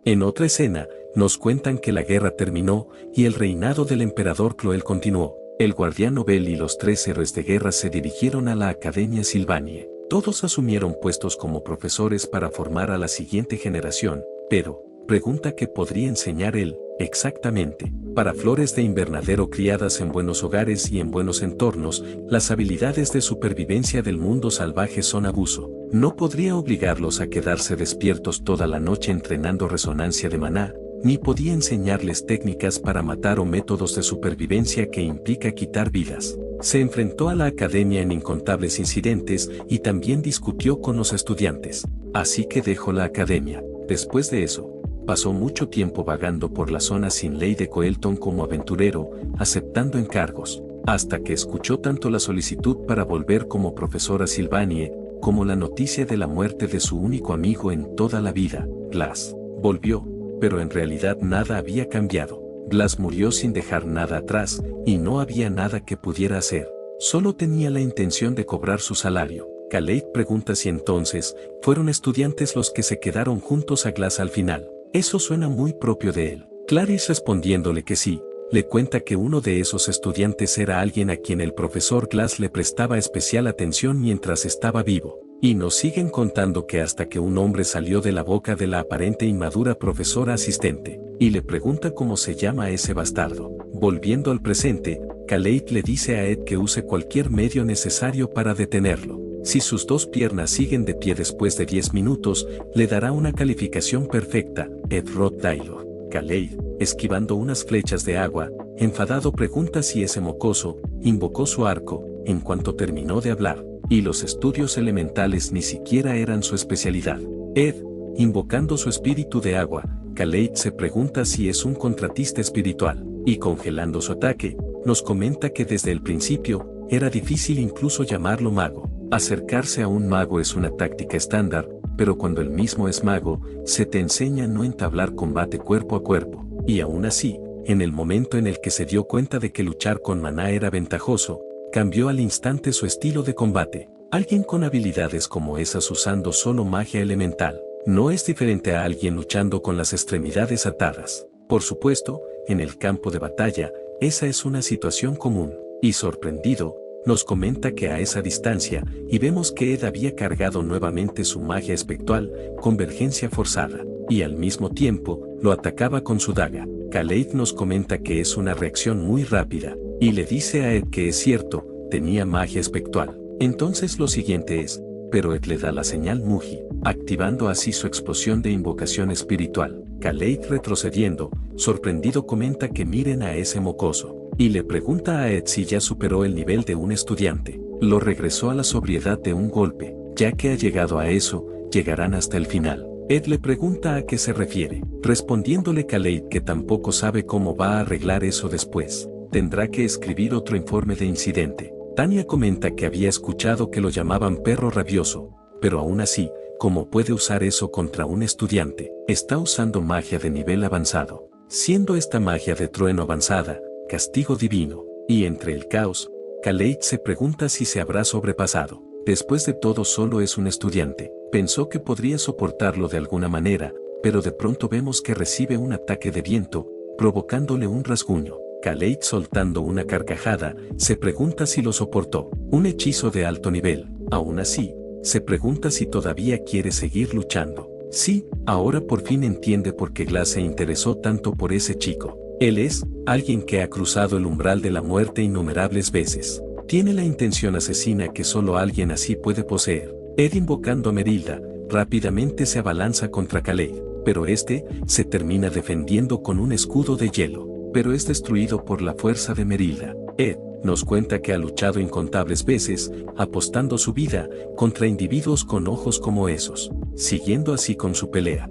En otra escena, nos cuentan que la guerra terminó y el reinado del emperador Cloel continuó. El guardián Nobel y los 3 héroes de guerra se dirigieron a la Academia Sylvanie. Todos asumieron puestos como profesores para formar a la siguiente generación, pero, pregunta qué podría enseñar él, exactamente. Para flores de invernadero criadas en buenos hogares y en buenos entornos, las habilidades de supervivencia del mundo salvaje son abuso. No podría obligarlos a quedarse despiertos toda la noche entrenando resonancia de maná, ni podía enseñarles técnicas para matar o métodos de supervivencia que implica quitar vidas. Se enfrentó a la academia en incontables incidentes y también discutió con los estudiantes. Así que dejó la academia. Después de eso, pasó mucho tiempo vagando por la zona sin ley de Coelton como aventurero, aceptando encargos, hasta que escuchó tanto la solicitud para volver como profesor a Sylvanie, como la noticia de la muerte de su único amigo en toda la vida, Glass. Volvió, pero en realidad nada había cambiado. Glass murió sin dejar nada atrás, y no había nada que pudiera hacer. Solo tenía la intención de cobrar su salario. Kaleid pregunta si entonces, fueron estudiantes los que se quedaron juntos a Glass al final. Eso suena muy propio de él. Clarice respondiéndole que sí, le cuenta que uno de esos estudiantes era alguien a quien el profesor Glass le prestaba especial atención mientras estaba vivo. Y nos siguen contando que hasta que un hombre salió de la boca de la aparente inmadura profesora asistente, y le pregunta cómo se llama ese bastardo. Volviendo al presente, Kaleid le dice a Ed que use cualquier medio necesario para detenerlo. Si sus 2 piernas siguen de pie después de 10 minutos, le dará una calificación perfecta. Ed Roth Taylor. Kaleid, esquivando unas flechas de agua, enfadado pregunta si ese mocoso invocó su arco, en cuanto terminó de hablar, y los estudios elementales ni siquiera eran su especialidad. Ed, invocando su espíritu de agua, Kaleid se pregunta si es un contratista espiritual, y congelando su ataque, nos comenta que desde el principio, era difícil incluso llamarlo mago. Acercarse a un mago es una táctica estándar, pero cuando el mismo es mago, se te enseña a no entablar combate cuerpo a cuerpo, y aún así, en el momento en el que se dio cuenta de que luchar con maná era ventajoso, cambió al instante su estilo de combate. Alguien con habilidades como esas usando solo magia elemental, no es diferente a alguien luchando con las extremidades atadas. Por supuesto, en el campo de batalla, esa es una situación común, y sorprendido, nos comenta que a esa distancia, y vemos que Ed había cargado nuevamente su magia espectral, convergencia forzada, y al mismo tiempo, lo atacaba con su daga. Kaleid nos comenta que es una reacción muy rápida, y le dice a Ed que es cierto, tenía magia espectral. Entonces lo siguiente es, pero Ed le da la señal Muji, activando así su explosión de invocación espiritual. Kaleid retrocediendo, sorprendido comenta que miren a ese mocoso, y le pregunta a Ed si ya superó el nivel de un estudiante. Lo regresó a la sobriedad de un golpe, ya que ha llegado a eso, llegarán hasta el final. Ed le pregunta a qué se refiere, respondiéndole Kaleid que tampoco sabe cómo va a arreglar eso después. Tendrá que escribir otro informe de incidente. Tanya comenta que había escuchado que lo llamaban perro rabioso, pero aún así, ¿cómo puede usar eso contra un estudiante? Está usando magia de nivel avanzado, siendo esta magia de trueno avanzada, castigo divino, y entre el caos, Kaleid se pregunta si se habrá sobrepasado. Después de todo solo es un estudiante, pensó que podría soportarlo de alguna manera, pero de pronto vemos que recibe un ataque de viento, provocándole un rasguño. Kaleid soltando una carcajada, se pregunta si lo soportó. Un hechizo de alto nivel, aún así, se pregunta si todavía quiere seguir luchando. Sí, ahora por fin entiende por qué Glass se interesó tanto por ese chico. Él es alguien que ha cruzado el umbral de la muerte innumerables veces. Tiene la intención asesina que solo alguien así puede poseer. Ed invocando a Merilda, rápidamente se abalanza contra Kaleid, pero este se termina defendiendo con un escudo de hielo, pero es destruido por la fuerza de Merilda. Ed nos cuenta que ha luchado incontables veces, apostando su vida contra individuos con ojos como esos, siguiendo así con su pelea.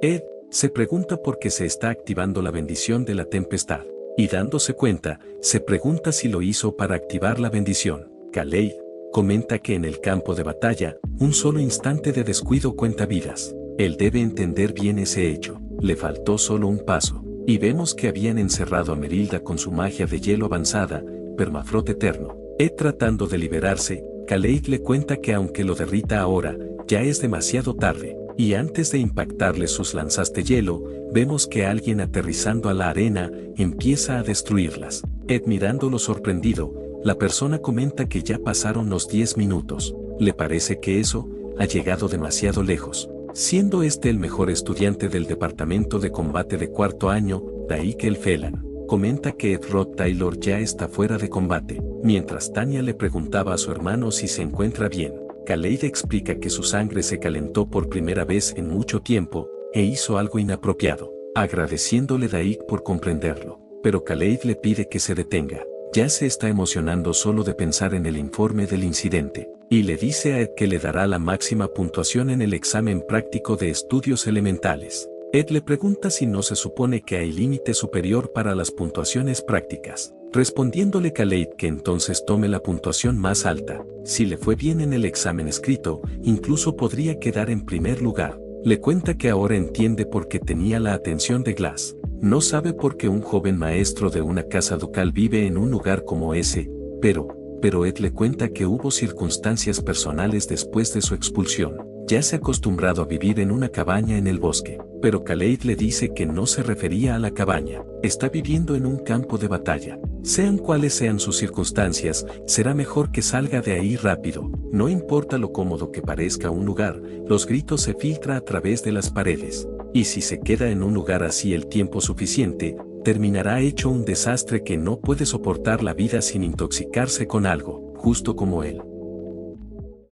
Ed se pregunta por qué se está activando la bendición de la tempestad, y dándose cuenta, se pregunta si lo hizo para activar la bendición. Kaleid comenta que en el campo de batalla, un solo instante de descuido cuenta vidas. Él debe entender bien ese hecho. Le faltó solo un paso. Y vemos que habían encerrado a Merilda con su magia de hielo avanzada, permafrost eterno. Ed tratando de liberarse, Kaleid le cuenta que aunque lo derrita ahora, ya es demasiado tarde. Y antes de impactarle sus lanzas de hielo, vemos que alguien aterrizando a la arena empieza a destruirlas. Ed mirándolo sorprendido, la persona comenta que ya pasaron los 10 minutos. Le parece que eso ha llegado demasiado lejos. Siendo este el mejor estudiante del departamento de combate de cuarto año, Daik el Phelan, comenta que Ed Rod Taylor ya está fuera de combate. Mientras Tanya le preguntaba a su hermano si se encuentra bien, Kaleid explica que su sangre se calentó por primera vez en mucho tiempo, e hizo algo inapropiado, agradeciéndole Daik por comprenderlo. Pero Kaleid le pide que se detenga. Ya se está emocionando solo de pensar en el informe del incidente, y le dice a Ed que le dará la máxima puntuación en el examen práctico de estudios elementales. Ed le pregunta si no se supone que hay límite superior para las puntuaciones prácticas, respondiéndole Kaleid que entonces tome la puntuación más alta. Si le fue bien en el examen escrito, incluso podría quedar en primer lugar. Le cuenta que ahora entiende por qué tenía la atención de Glass. No sabe por qué un joven maestro de una casa ducal vive en un lugar como ese, pero Ed le cuenta que hubo circunstancias personales después de su expulsión. Ya se ha acostumbrado a vivir en una cabaña en el bosque, pero Kaleid le dice que no se refería a la cabaña, está viviendo en un campo de batalla. Sean cuales sean sus circunstancias, será mejor que salga de ahí rápido. No importa lo cómodo que parezca un lugar, los gritos se filtran a través de las paredes. Y si se queda en un lugar así el tiempo suficiente, terminará hecho un desastre que no puede soportar la vida sin intoxicarse con algo, justo como él.